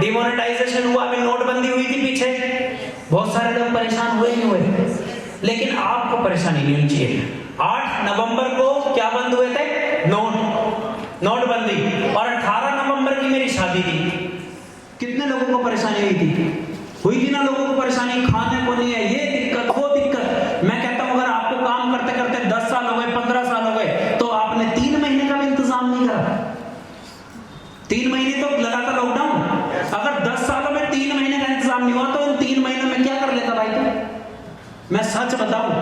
Demonetisation हुआ, अभी नोटबंदी हुई थी पीछे, बहुत सारे लोग परेशान हुए ही हुए, लेकिन आपको परेशानी नहीं होनी चाहिए। 8 नवंबर को क्या बंद हुए थे? नोटबंदी। और 18 नवंबर की मेरी शादी थी। कितने लोगों को परेशानी हुई थी ना, लोगों को परेशानी, खाने को नहीं है, ये दिक्कत वो दिक्कत। मैं कहता हूं अगर आपको काम करते करते 10 साल हो गए, 15 साल हो गए, तो आपने 3 महीने का भी इंतजाम नहीं करा। 3 महीने तो लगा था लॉकडाउन, अगर 10 सालों में 3 महीने का इंतजाम नहीं हुआ तो इन 3 महीनों में क्या कर लेता भाई तू? मैं सच बताऊं,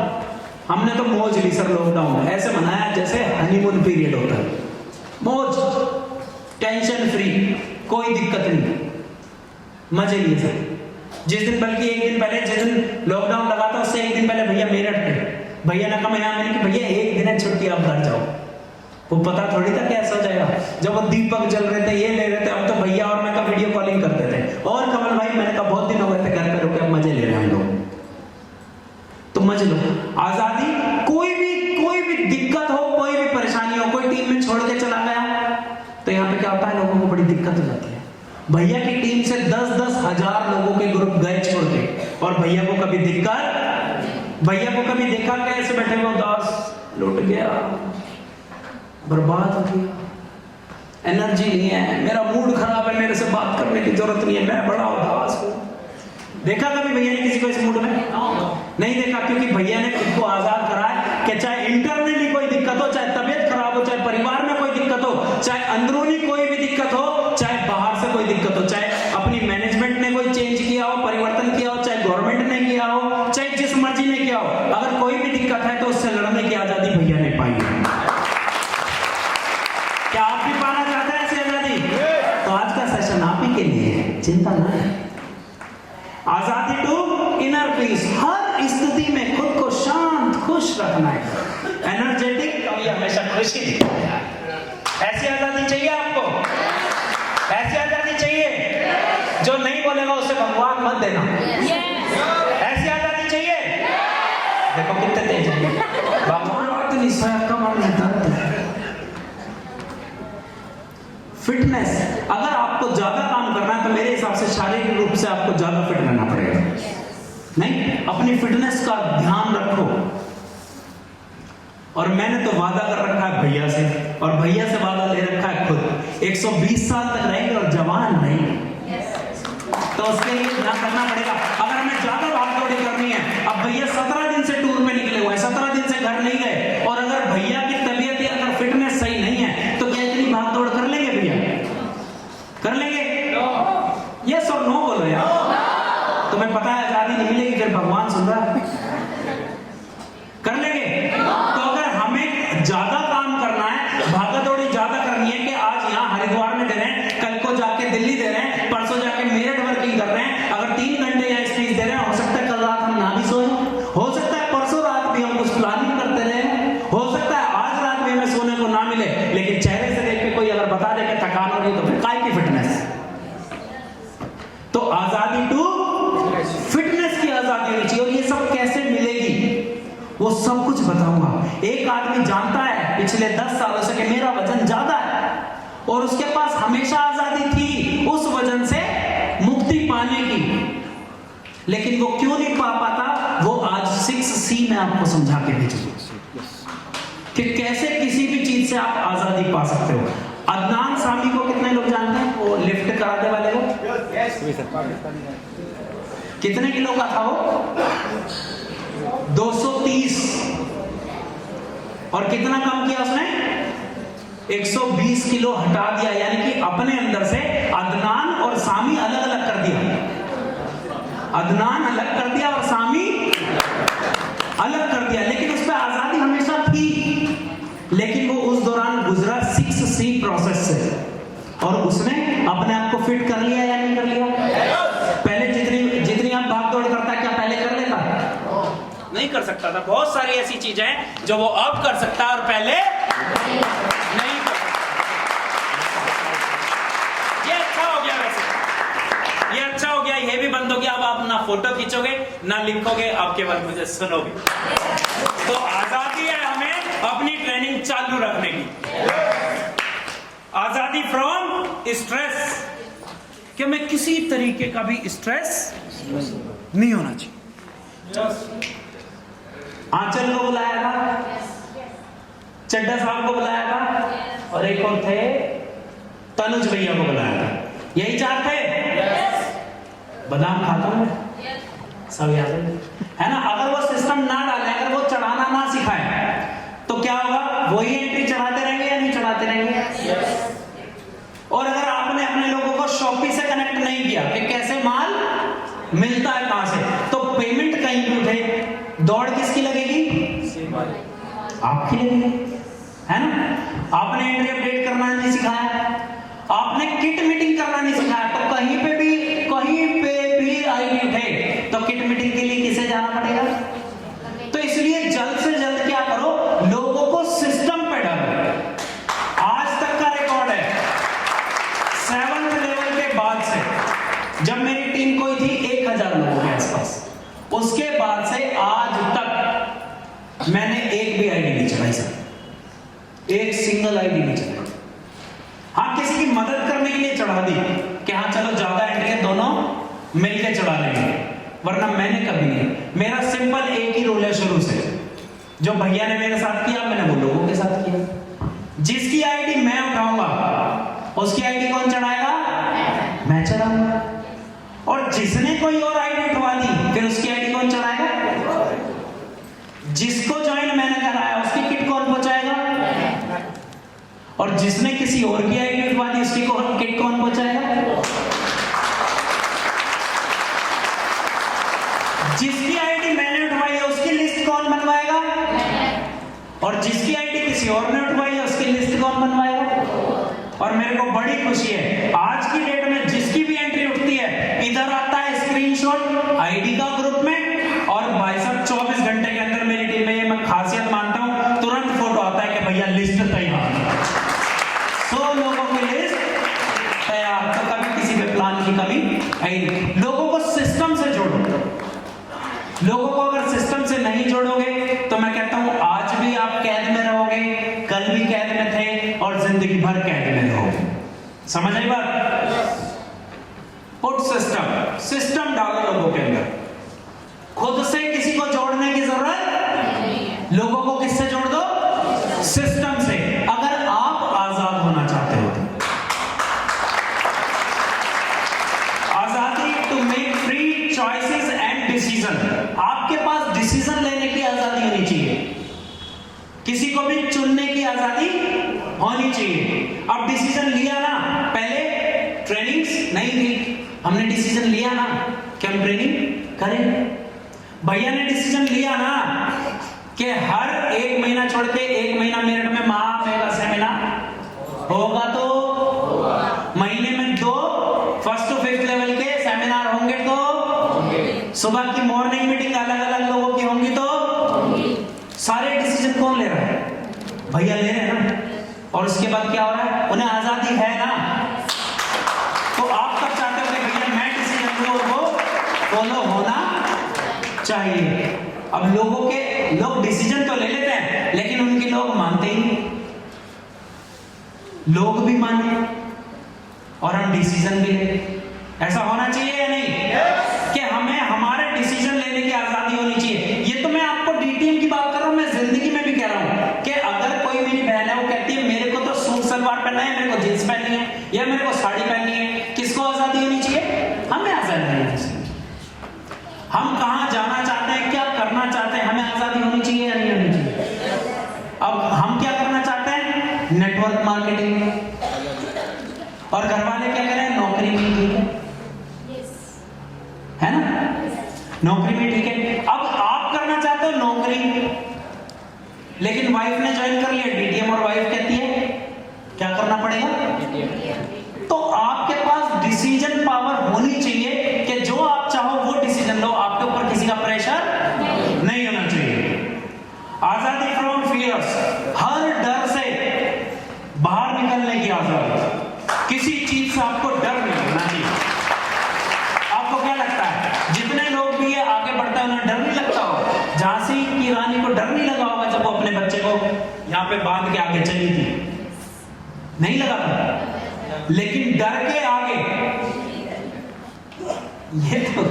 हमने तो मौज ली सर, लॉकडाउन ऐसे मनाया जैसे हनीमून पीरियड होता है। मौज, टेंशन फ्री, कोई दिक्कत नहीं, मजे लिए सर। जिस दिन, बल्कि एक दिन पहले, जिस दिन लॉकडाउन लगा था उससे एक दिन पहले भैया मेरठ पे, भैया ने कहा मैंने कि भैया एक दिन है छुट्टी, आप घर जाओ। वो पता थोड़ी था कैसा हो जाएगा, जब वो दीपक जल रहे थे, ये ले रहे थे, अब तो भैया और मैं का वीडियो कॉलिंग करते थे। और कमल भाई, मैंने कहा बहुत दिन हो गए थे घर पे रुके, अब मजे ले रहे हैं हम लोग, तो मजे लो। आजादी, कोई भी दिक्कत हो, कोई भी परेशानी हो, कोई टीम में छोड़ के चला गया तो यहाँ पे क्या होता है, लोगों को बड़ी दिक्कत हो जाती है। भैया की टीम से 10-10 हजार लोगों के ग्रुप गए छोड़ के, और भैया को कभी दिक्कत, भैया को कभी देखा कैसे बैठे हुए उदास, लुट गया, बर्बाद हो गया, एनर्जी नहीं है, मेरा मूड खराब है, मेरे से बात करने की जरूरत नहीं है, मैं बड़ा उदास हूं। देखा कभी भैया ने किसी को इस मूड में? नहीं देखा, क्योंकि भैया ने खुद को आजाद करा है कि चाहे इंटरनली कोई दिक्कत हो, चाहे तबियत खराब हो, चाहे परिवार में कोई दिक्कत हो, चाहे अंदरूनी कोई भी दिक्कत हो, चाहे बाहर से कोई दिक्कत हो, चाहे अपनी मैनेजमेंट ने कोई चेंज किया हो, परिवर्तन किया हो, चाहे गवर्नमेंट ने किया हो, चाहे जिस मर्जी ने किया हो, अगर कोई भी दिक्कत है तो उससे लड़ने की आजादी भैया ने पाई है। क्या आप भी पाना चाहते हैं ऐसी आजादी? तो आज का सेशन आप ही के लिए है, चिंता ना है। आजादी टू इनर पीस, हर स्थिति में खुद को शांत खुश रखना है, एनर्जेटिक, कभी हमेशा खुशी दिखाना है। ऐसी आजादी चाहिए आपको? ऐसी आजादी चाहिए? जो नहीं बोलेगा उसे भगवान मत देना। ऐसी आजादी चाहिए? देखो कितने तेज है भगवान, तो निश्चय का मन दर्द है। फिटनेस, अगर आपको ज्यादा काम करना है तो मेरे हिसाब से शारीरिक रूप से आपको ज्यादा फिट रहना पड़ेगा। नहीं, अपनी फिटनेस का ध्यान रखो। और मैंने तो वादा कर रखा है भैया से, और भैया से वादा ले रखा है खुद, 120 साल तक रहेंगे और जवान रहेंगे। तो उसके लिए ध्यान रखना पड़ेगा। अगर हमें ज्यादा भागदौड़ी करनी है, अब भैया 17 दिन से टूर में निकले हुए हैं, 17 दिन से घर नहीं गए, और अगर भैया की तबीयत या अगर फिटनेस सही नहीं है तो क्या इतनी भागदौड़ कर लेंगे भैया? कर लेंगे? यस और नो बोलो यार। तुम्हें पता है आजादी नहीं मिलेगी, फिर भगवान सुन रहा है। कर लेंगे? तो अगर हमें ज्यादा काम करना है, भागदौड़ी ज्यादा करनी है कि आज यहाँ हरिद्वार में दे रहे हैं, कल को जाके दिल्ली दे रहे हैं, परसों जाके मेरठ वर्किंग कर रहे हैं, अगर 3 घंटे यहाँ स्पीच दे रहे हैं, हो सकता है कल रात हम ना भी सोए, हो सकता है परसों रात भी हम कुछ प्लानिंग करते रहे, हो सकता है आज रात भी हमें सोने को ना मिले, लेकिन चेहरे से देख के कोई अगर बता दे कि थकान हो रही तो फिर काय की फिटनेस? तो आजादी टू फिटनेस की आजादी होनी चाहिए। और ये सब कैसे मिलेगी वो सब कुछ बताऊंगा। एक आदमी जानता है पिछले 10 सालों से कि मेरा वजन ज्यादा है, और उसके पास हमेशा आजादी थी उस वजन से मुक्ति पाने की, लेकिन वो क्यों नहीं पा पाता, वो आज 6C में आपको समझा के भेजूंगा कि कैसे किसी भी चीज से आप आजादी पा सकते हो। अदनान सामी को कितने लोग जानते हैं? वो लिफ्ट कराने वाले को, कितने किलो का था वो? 230। और कितना कम किया उसने? 120 किलो हटा दिया, यानी कि अपने अंदर से अदनान और सामी अलग अलग कर दिया। अदनान अलग कर दिया और सामी अलग कर दिया, लेकिन उस पर आजादी हमेशा थी, लेकिन वो उस दौरान गुजरा 6C प्रोसेस से, और उसने अपने आप को फिट कर लिया या नहीं कर लिया? पहले जितनी आप भागदौड़ करता है, क्या पहले कर लेता? नहीं कर सकता था। बहुत सारी ऐसी चीजें हैं जो वो अब कर सकता है और पहले नहीं कर सकता। ये अच्छा हो गया, वैसे ये अच्छा हो गया, ये भी बंद हो गया। अब आप ना फोटो खींचोगे ना लिखोगे, आप केवल मुझे सुनोगे। तो आजादी है हमें अपनी ट्रेनिंग चालू रखने की। आजादी फ्रॉम स्ट्रेस, कि मैं किसी तरीके का भी स्ट्रेस नहीं होना चाहिए। आंचल को बुलाया था, चड्डा साहब को बुलाया था, और एक और थे तनुज भैया को बुलाया था। यही चार थे। बादाम खाता हूं सब याद है ना। अगर वो सिस्टम ना डाले, अगर वो चढ़ाना ना सिखाए, तो क्या होगा? वही एंट्री चढ़ाते रहेंगे या नहीं चढ़ाते रहेंगे? और अगर आपने अपने लोगों को शॉपी से कनेक्ट नहीं किया कि कैसे माल मिलता है कहां से, तो पेमेंट कहीं भी उठे, दौड़ किसकी लगेगी? आपकी लगेगी, है ना। आपने एंट्री अपडेट करना नहीं सिखाया, आपने किट मीटिंग करना नहीं सिखाया, तो कहीं पे भी आईडी उठे तो किट मीटिंग के लिए किसे जाना पड़ेगा? तो इसलिए जल्द से जल्द क्या करो, लोगों को सिस्टम पे डालो। आज तक का रिकॉर्ड है 7th लेवल के बाद से, जब मेरी टीम कोई थी 1000 लोगों के आसपास, उसके बाद से आज तक मैंने एक भी आईडी नहीं चलाई सर, एक सिंगल आईडी नहीं चलाई। हाँ, किसी की मदद करने के लिए चढ़ा दी कि हाँ चलो ज्यादा एंट्री है, दोनों मिलके चढ़ा लेंगे, वरना मैंने कभी नहीं। मेरा सिंपल एक ही रूल है शुरू से, जो भैया ने मेरे साथ किया मैंने वो लोगों के साथ किया। जिसकी आईडी मैं उठाऊंगा उसकी आईडी कौन चढ़ाएगा? मैं चढ़ाऊंगा। और जिसने कोई और आईडी उठवा दी फिर उसकी आईडी कौन चढ़ाएगा? जिसको ज्वाइन मैंने कराया उसकी किट कौन पहुंचाएगा? और जिसने किसी और की आईडी उठवा दी उसकी किट कौन पहुंचाएगा? जिसकी आईडी मैंने उठवाई है उसकी लिस्ट कौन बनवाएगा? और जिसकी आईडी किसी और ने उठवाई है उसकी लिस्ट कौन बनवाएगा? और मेरे को बड़ी खुशी है आज की डेट में जिसकी भी एंट्री उठती है, इधर आता है स्क्रीनशॉट आईडी का ग्रुप में, और भाई साहब 24 घंटे के अंदर मेरी टीम में, मैं खासियत मानता हूं, तुरंत फोटो आता है कि भैया लिस्ट तैयार, 100 लोगों की लिस्ट तैयार। तो कभी किसी के प्लान की कमी नहीं। लोगों को सिस्टम से जोड़ो। लोगों को अगर सिस्टम से नहीं जोड़ोगे तो मैं कहता हूं आज भी आप कैद में रहोगे, कल भी कैद में थे, और जिंदगी भर कैद में रहोगे। समझ आई बात? पुट सिस्टम डालो लोगों के अंदर। खुद से किसी को जोड़ने की जरूरत, लोगों को किससे जोड़ दो? सिस्टम से। अगर आप आजाद होना चाहते हो, आजादी to make free choices and decision, आपके पास डिसीजन लेने की आजादी होनी चाहिए, किसी को भी चुनने की आजादी होनी चाहिए। अब डिसीजन लिया ना, पहले ट्रेनिंग्स नहीं थी, हमने डिसीजन लिया ना कि हम ट्रेनिंग करें। भैया ने डिसीजन लिया ना कि हर 1 महीना छोड़ के 1 महीना मेरठ में महामेगा सेमिनार होगा, तो महीने में 2 1st to 5th लेवल के सेमिनार होंगे, तो सुबह की मॉर्निंग मीटिंग अलग अलग लोगों की होंगी, तो सारे डिसीजन कौन ले रहा है? भैया ले रहे हैं ना। और उसके बाद क्या हो रहा है? उन्हें आजादी है ना, तो आप कब चाहते हो कि भैया मैं डिसीजन लूं, वो फॉलो होना चाहिए। अब लोग डिसीजन तो ले लेते हैं, लेकिन उनके लोग मानते ही नहीं। लोग भी माने और हम डिसीजन भी ले। ऐसा होना चाहिए या नहीं? कि हमें हमारे डिसीजन लेने की आजादी होनी चाहिए। ये तो मैं आपको डीटीएम की बात कर रहा हूं, मैं जिंदगी में भी कह रहा हूं कि अगर कोई मेरी बहन है, वो कहती है मेरे को तो सूट सलवार पहनना है, मेरे को जींस पहननी है, या मेरे को साड़ी पहननी है, किसको आजादी होनी चाहिए? हमें आजादी होनी चाहिए। हम कहां जाना चाहते हैं, क्या करना चाहते हैं, हमें आजादी होनी चाहिए या नहीं होनी चाहिए? अब हम क्या करना चाहते हैं? नेटवर्क मार्केटिंग, और घर वाले क्या कह रहे हैं? नौकरी नहीं, ठीक है ना, नौकरी भी ठीक है। अब आप करना चाहते हो नौकरी, लेकिन वाइफ ने ज्वाइन कर लिया डीटीएम, और वाइफ कहती है क्या करना पड़ेगा? तो आपके पास डिसीजन पावर होनी चाहिए कि जो आप चाहो वो डिसीजन लो, आपके ऊपर किसी का प्रेशर नहीं होना चाहिए। आजादी फ्रॉम फियर्स, हर डर से बाहर निकलने की आजादी। किसी चीज से आपको डर नहीं होना चाहिए। आपको क्या लगता है जितने लोग भी ये आगे बढ़ता है उन्हें डर नहीं लगता हो? झांसी की रानी को डर नहीं लगा होगा जब वो अपने बच्चे को यहाँ पे बांध के आगे चली थी, नहीं लगा था। लेकिन डर के आगे ये तो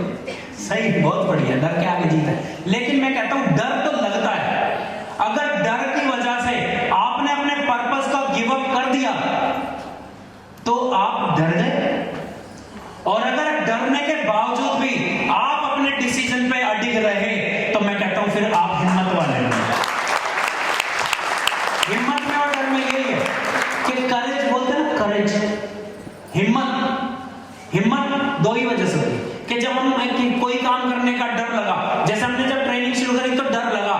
सही, बहुत बढ़िया, डर के आगे जीत है। लेकिन मैं कहता हूं डर तो लगता है। अगर डर की वजह से आपने अपने पर्पस को गिव अप कर दिया तो आप डर गए, और अगर डरने के बावजूद भी आप अपने डिसीजन पे अडिग रहे तो मैं कहता हूं फिर आप हिम्मत वाले हैं। हिम्मत में और डर में यही है कि करेज बोलते हैं ना, करेज, हिम्मत दो ही वजह से होती है कि जब हम कोई काम करने का डर लगा, जैसे हमने जब ट्रेनिंग शुरू करी तो डर लगा,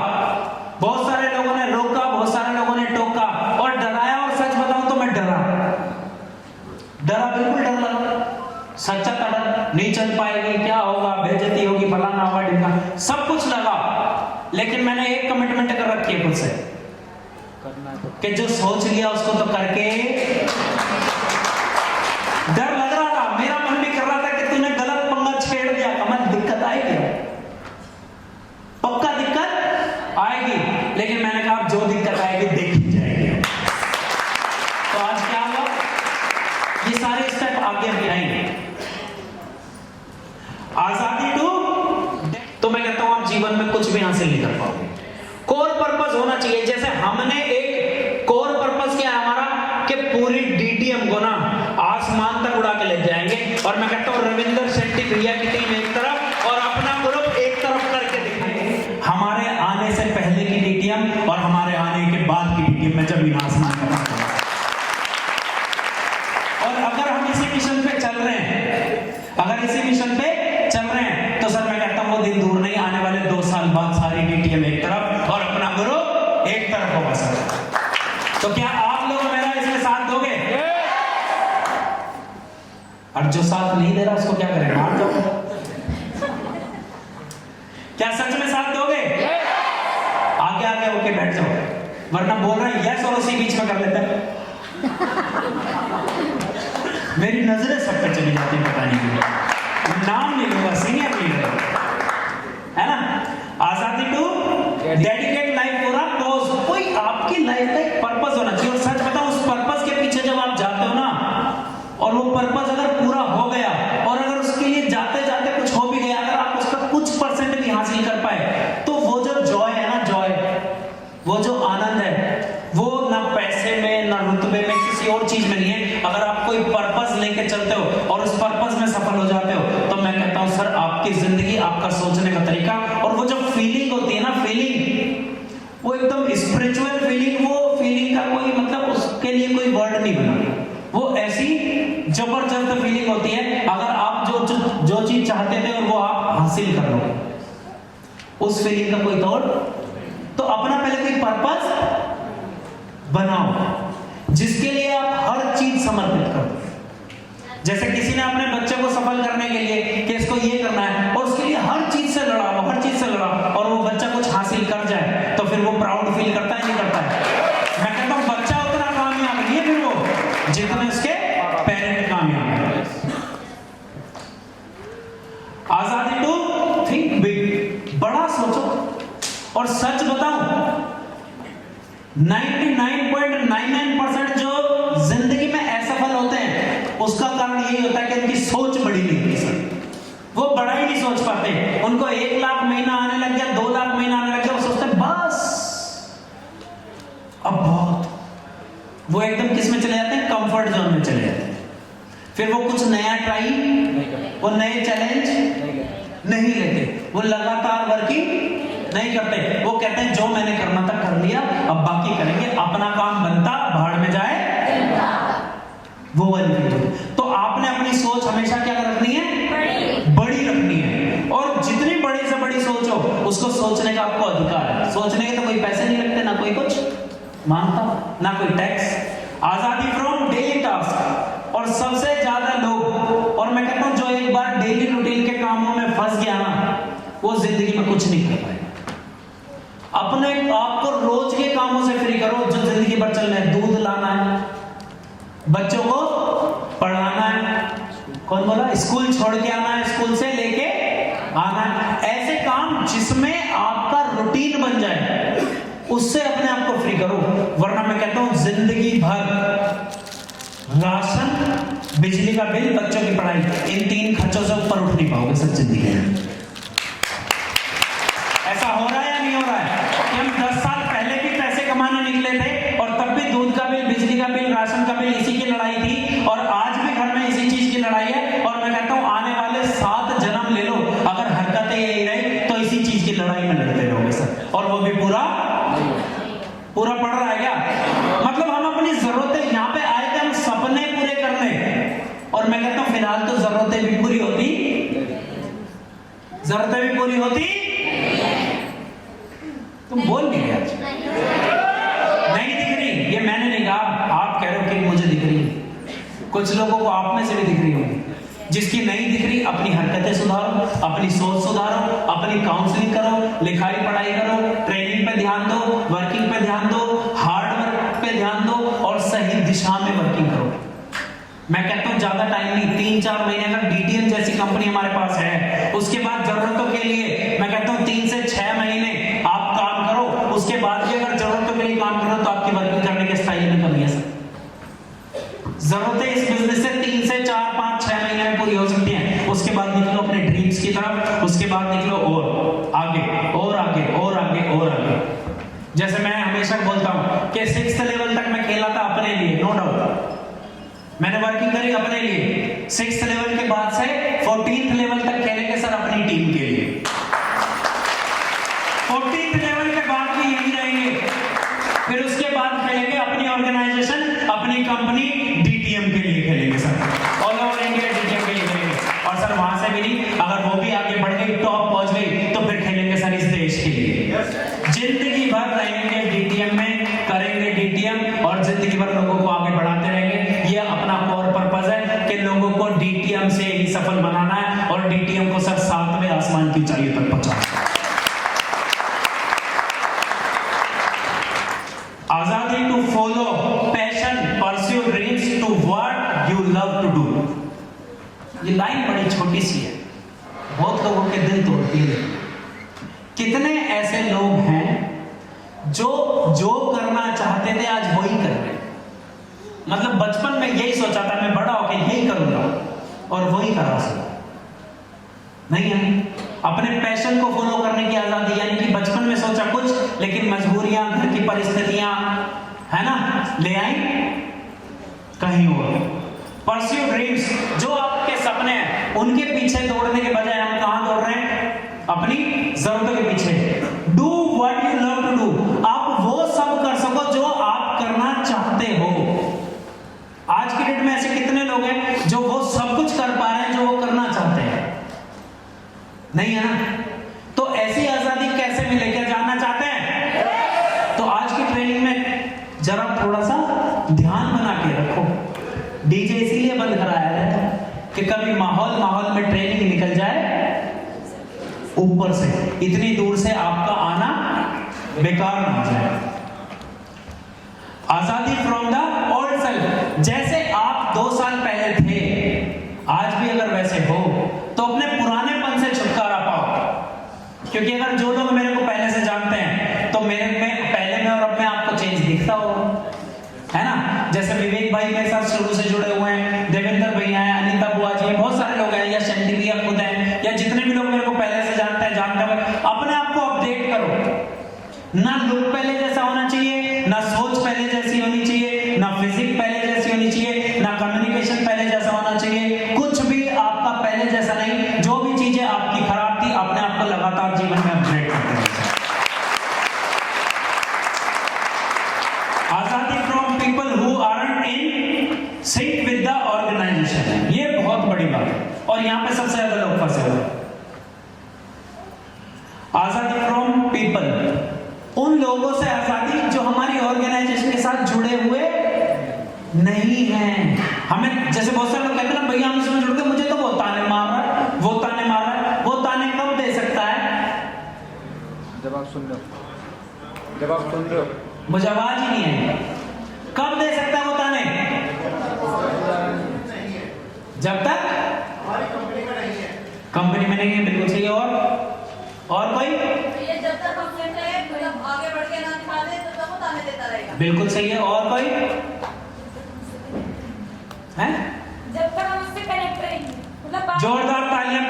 बहुत सारे लोगों ने रोका, बहुत सारे लोगों ने टोका और डराया, और सच बताऊं तो मैं डरा, बिल्कुल डर लगा, सच्चा था डर, नहीं चल पाएगी, क्या होगा, बेइज्जती होगी, फलाना होगा, ढिमका, सब कुछ लगा। लेकिन मैंने एक कमिटमेंट कर रखी है खुद से कि जो सोच लिया उसको तो करके। डर लग रहा था, मेरा मन भी कर रहा था कि तूने गलत पंगा छेड़ दिया, कमल दिक्कत आएगी, पक्का दिक्कत आएगी, लेकिन मैंने कहा जो दिक्कत आएगी देखी जाएगी। तो आज क्या हुआ, ये सारे स्टेप आगे हम आएंगे। आजादी टू, तो मैं कहता हूं आप जीवन में कुछ भी हासिल नहीं कर पाओगे। कोर पर्पस होना चाहिए। जैसे हमने एक कोर पर्पस क्या है हमारा कि पूरी डीटीएम को ना आसमान तक उड़ा के ले जाएंगे, और मैं कहता हूं रविंदर शेट्टी भैया की टीम एक तरफ और अपना ग्रुप एक तरफ करके दिखाएंगे हमारे आने से पहले की डीटीएम और हमारे आने के बाद की डीटीएम में जमीन आसमान का फर्क है। और अगर हम इसी मिशन पे चल रहे हैं, तो सर मैं कहता हूं वो दिन दूर नहीं, आने वाले 2 साल बाद सारी डीटीएम एक तरफ और अपना ग्रुप एक तरफ होगा सर। तो क्या आप लोग मेरा इसमें साथ दोगे? और जो साथ नहीं दे रहा उसको क्या करें, मार दो। क्या सच में साथ दोगे? आगे आगे होके बैठ जाओ, वरना बोल रहे हैं यस और उसी बीच में कर लेते हैं। मेरी नजरें सब पे चली जाती है, पता नहीं क्यों। नाम नहीं लूंगा, सीनियर लीडर है ना। आजादी to dedicate life for a cause, कोई आपकी लाइफ का एक पर्पस होना चाहिए। और सच बताऊं, उस पर्पस के पीछे जब आप जाते हो ना, और वो पर्पस अगर पूरा हो गया, और अगर उसके लिए जाते जाते कुछ हो भी गया, अगर आप उसका कुछ परसेंट भी हासिल कर पाए, तो वो जो जॉय है ना, जॉय, वो जो आनंद है, वो ना पैसे में, ना रुतबे में, किसी और चीज में नहीं है। अगर आप कोई पर्पस लेके चलते हो और उस पर्पस में सफल हो जाते हो, तो मैं कहता हूं सर आपकी जिंदगी, आपका सोचने का तरीका, और वो जो फीलिंग होती है ना, फीलिंग, वो एकदम स्पिरिचुअल फीलिंग, वो फीलिंग का कोई मतलब, उसके लिए कोई वर्ड नहीं बना, वो ऐसी जबरदस्त फीलिंग होती है। अगर आप जो चीज चाहते थे और वो आप हासिल कर लो, उस फीलिंग का कोई तोड़। तो अपना पहले कोई पर्पस बनाओ जिसके लिए आप हर चीज समर्पित करो। जैसे किसी ने अपने बच्चे को सफल करने के लिए कि इसको ये करना है, और उसके लिए हर चीज से लड़ा, और वो बच्चा कुछ हासिल कर जाए, तो फिर वो प्राउड फील करता है, नहीं करता है? मैं कहता हूं बच्चा उतना कामयाब नहीं है फिर वो जितने उसके पेरेंट कामयाब है। आजादी टू थिंक बिग, बड़ा सोचो। और सच बताऊं, 99.99% जो जिंदगी में असफल होते हैं, उसका कारण यही होता है कि उनकी सोच बड़ी नहीं होती सर। वो बड़ा ही नहीं सोच पाते। उनको 1 लाख महीना आने लग गया, 2 लाख महीना आने लग गया, वो सोचते हैं बस अब बहुत। वो एकदम किस में चले जाते हैं, कंफर्ट जोन में चले जाते हैं। फिर वो कुछ नया ट्राई, वो नए चैलेंज नहीं लेते, वो लगातार वर्किंग नहीं करते। वो कहते हैं जो मैंने करना था कर लिया, अब बाकी करेंगे, अपना काम बनता भाड़ में जाए, वो वाली। तो आपने अपनी सोच हमेशा क्या रखनी है, बड़ी रखनी है। और जितनी बड़ी से बड़ी सोच हो, उसको सोचने का आपको अधिकार है। सोचने के तो कोई पैसे नहीं लगते, ना कोई कुछ मांगता, ना कोई टैक्स। आजादी फ्रॉम डेली टास्क। और सबसे ज्यादा लोग, और मैं कहता हूं जो एक बार डेली रूटीन के कामों में फंस गया ना, वो जिंदगी में कुछ नहीं कर पाएगा। अपने आप को रोज के कामों से फ्री करो जो जिंदगी भर चल रहे हैं। दूध लाना है, बच्चों को पढ़ाना है, कौन बोला, स्कूल छोड़ के आना है, स्कूल से लेके आना है। ऐसे काम जिसमें आपका रूटीन बन जाए, उससे अपने आप को फ्री करो। वरना मैं कहता हूं जिंदगी भर राशन, बिजली का बिल, बच्चों की पढ़ाई, इन 3 खर्चों से ऊपर और उठ नहीं पाओगे सर जिंदगी में। ऐसा हो रहा है या नहीं हो रहा है कि हम 10 साल पहले भी पैसे कमाने निकले थे और तब भी दूध का बिल, बिजली का बिल, राशन का बिल इसी की लड़ाई थी, और आज भी घर में इसी चीज की लड़ाई है। और मैं कहता हूं आने वाले 7 जन्म ले लो, अगर हरकतें यही रही तो इसी चीज की लड़ाई में लड़ते रहोगे सर, और वो भी पूरा पड़ रहा है क्या? मतलब हम अपनी जरूरतें, यहाँ पे आए थे हम सपने पूरे करने, और मैं कहता हूं फिलहाल तो जरूरतें भी पूरी होती तुम बोल नहीं रहे आज। नहीं दिख रही, ये मैंने नहीं कहा, आप कह रहे हो कि मुझे दिख रही है। कुछ लोगों को आप में से भी दिख रही होगी। जिसकी नहीं दिख रही, अपनी हरकतें सुधारो, अपनी सोच सुधारो, अपनी काउंसलिंग करो, लिखाई पढ़ाई करो, ट्रेनिंग पे ध्यान दो, वर्किंग पे ध्यान दो, हार्ड वर्क पे ध्यान दो, और सही दिशा में वर्किंग करो। मैं कहता हूं ज्यादा टाइम नहीं, 3-4 महीने अगर डीटीएम जैसी कंपनी हमारे पास है, उसके बाद जरूरतों के लिए मैं कहता हूं 3 से 6 महीने आप काम करो, उसके बाद भी अगर जरूरतों के लिए काम करो तो आपकी वर्किंग करने के स्टाइल में कमी है सर। जरूरतें इस बिजनेस से 3 से 4, 5, 6 महीने में पूरी हो सकती हैं। उसके बाद निकलो अपने ड्रीम्स की तरफ, उसके बाद निकलो और आगे और आगे और आगे और आगे। जैसे मैं हमेशा बोलता हूं कि 6th लेवल तक मैं खेला था अपने लिए, नो डाउट मैंने वर्किंग करी अपने लिए। 6th लेवल के बाद से 14th लेवल तक खेलेंगे सर अपनी टीम के लिए। 14th लेवल के बाद भी यही रहेंगे, फिर उसके बाद खेलेंगे अपनी ऑर्गेनाइजेशन, अपनी कंपनी डीटीएम के लिए खेलेंगे sir, all over India DTM के लिए खेलेंगे। और सर वहां से भी नहीं, अगर वो भी आगे बढ़ गई, टॉप पहुंच गई, तो फिर खेलेंगे सर इस देश के लिए। जिंदगी भर रहेंगे डीटीएम में, करेंगे डीटीएम, और जिंदगी भर लोगों को आगे बढ़ाते रहेंगे। ये अपना कोर पर्पस है कि लोगों को डीटीएम से ही सफल बनाना है, और डीटीएम को सर 7वें आसमान की ऊंचाई तक पहुंचाना है। आजादी to follow passion, pursue dreams to what you love to do. ये लाइन बड़ी छोटी सी है, बहुत लोगों के दिल तोड़ती है। कितने ऐसे लोग हैं जो करना चाहते थे आज वही कर रहे हैं। मतलब बचपन में यही सोचा था मैं बड़ा होकर यही करूंगा, और वही करा सर नहीं है। अपने पैशन को फॉलो करने की आजादी, यानी कि बचपन में सोचा कुछ, लेकिन मजबूरियां, घर की परिस्थितियां है ना, ले आई कहीं और। परस्यू ड्रीम्स, जो आपके सपने हैं उनके पीछे दौड़ने के बजाय हम कहां दौड़ रहे हैं? अपनी जरूरतों के पीछे। Do what you love to do, आप वो सब कर सको जो आप करना चाहते हो। आज की डेट में ऐसे कितने लोग हैं जो वो सब कुछ कर पा रहे हैं जो वो करना चाहते हैं? नहीं है ना? तो ऐसी आजादी कैसे मिले? क्या जानना चाहते हैं? तो आज की ट्रेनिंग में जरा थोड़ा सा ध्यान बना के रखो। डीजे इसीलिए बंद कराया है कि कभी माहौल में ट्रेनिंग निकल जाए ऊपर से, इतनी दूर से आपका आना बेकार ना हो जाए। आजादी फ्रॉम द ओल्ड सेल्फ, जैसे आप 2 साल पहले थे, आज भी अगर वैसे हो तो अपने पुरानेपन से छुटकारा पाओ। क्योंकि अगर जो लोग मेरे को पहले से जानते हैं तो मेरे में पहले में और अब में आपको चेंज दिखता होगा, है ना? जैसे विवेक भाई मेरे साथ शुरू से जुड़े हुए हैं, देवेंद्र भैया हैं, अनिता बुआ जी, बहुत सारे लोग हैं, या शंटी भैया खुद हैं, या जितने भी लोग मेरे को पहले से जानते हैं, अपने आप को अपडेट करो। ना लुक पहले जैसा होना चाहिए, ना सोच पहले जैसी होनी चाहिए, ना फिजिक पहले जैसी होनी चाहिए, ना कम्युनिकेशन पहले जैसा होना चाहिए, कुछ भी आपका पहले जैसा नहीं। जो भी चीजें आपकी खराब थी, अपने आप को लगातार जीवन में अपग्रेड करते रहिए। आजादी from people who aren't in sync with the organisation, ये बहुत बड़ी बात है, और यहां पे सबसे ज्यादा लोग फंसे हुए हैं। आजादी फ्रॉम पीपल, उन लोगों से आजादी जो हमारी ऑर्गेनाइजेशन के साथ जुड़े हुए नहीं हैं। हमें जैसे बहुत सारे लोग कहते हैं ना, भैया हम इसमें जुड़ गए, मुझे तो वो ताने मार रहा है, वो ताने मार रहा है। वो ताने कब दे सकता है? जब आप सुन रहे हो, मुझे आवाज ही नहीं है। कब दे सकता है वो ताने? जब तक कंपनी में नहीं है। बिल्कुल सही है। और कोई? जब तक हम मतलब आगे बढ़ के ना दिखा दे तब तक वो ताने देता रहेगा। बिल्कुल सही है। और कोई है? जब तक हम उससे कनेक्ट रहेंगे, मतलब जोरदार तालियां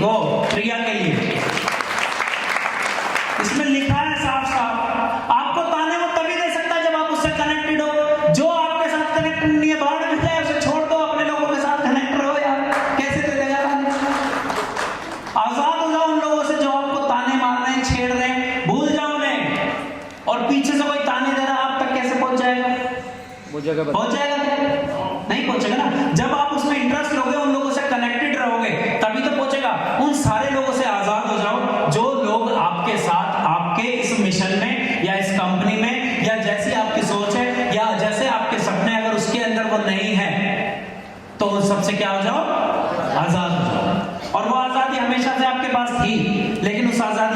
वो प्रिया के लिए। इसमें लिखा है साफ साफ, आपको ताने वो तभी दे सकता है जब आप उससे कनेक्टेड हो। जो आपके साथ कनेक्टेड नहीं है बाहर में जाए, उसे छोड़ दो, अपने लोगों के साथ कनेक्ट रहो यार। कैसे दे देगा? आजाद हो जाओ उन लोगों से जो आपको ताने मार रहे हैं, छेड़ रहे हैं, भूल जाओ उन्हें। और पीछे से कोई ताने दे रहा है, आप तक कैसे पहुंच जाएगा? वो जगह पहुंच जाएगा? नहीं पहुंचेगा ना। जब आप उसमें इंटरेस्ट लोगे, उन लोगों से कनेक्टेड रहोगे, तभी तो पहुंचेगा। उन सारे लोगों से आजाद हो जाओ जो लोग आपके साथ आपके इस मिशन में या इस कंपनी में या जैसी आपकी सोच है या जैसे आपके सपने, अगर उसके अंदर वो नहीं है तो उन सबसे क्या हो जाओ? आजाद हो जाओ। और वो आजादी हमेशा से आपके पास थी, लेकिन उस आजादी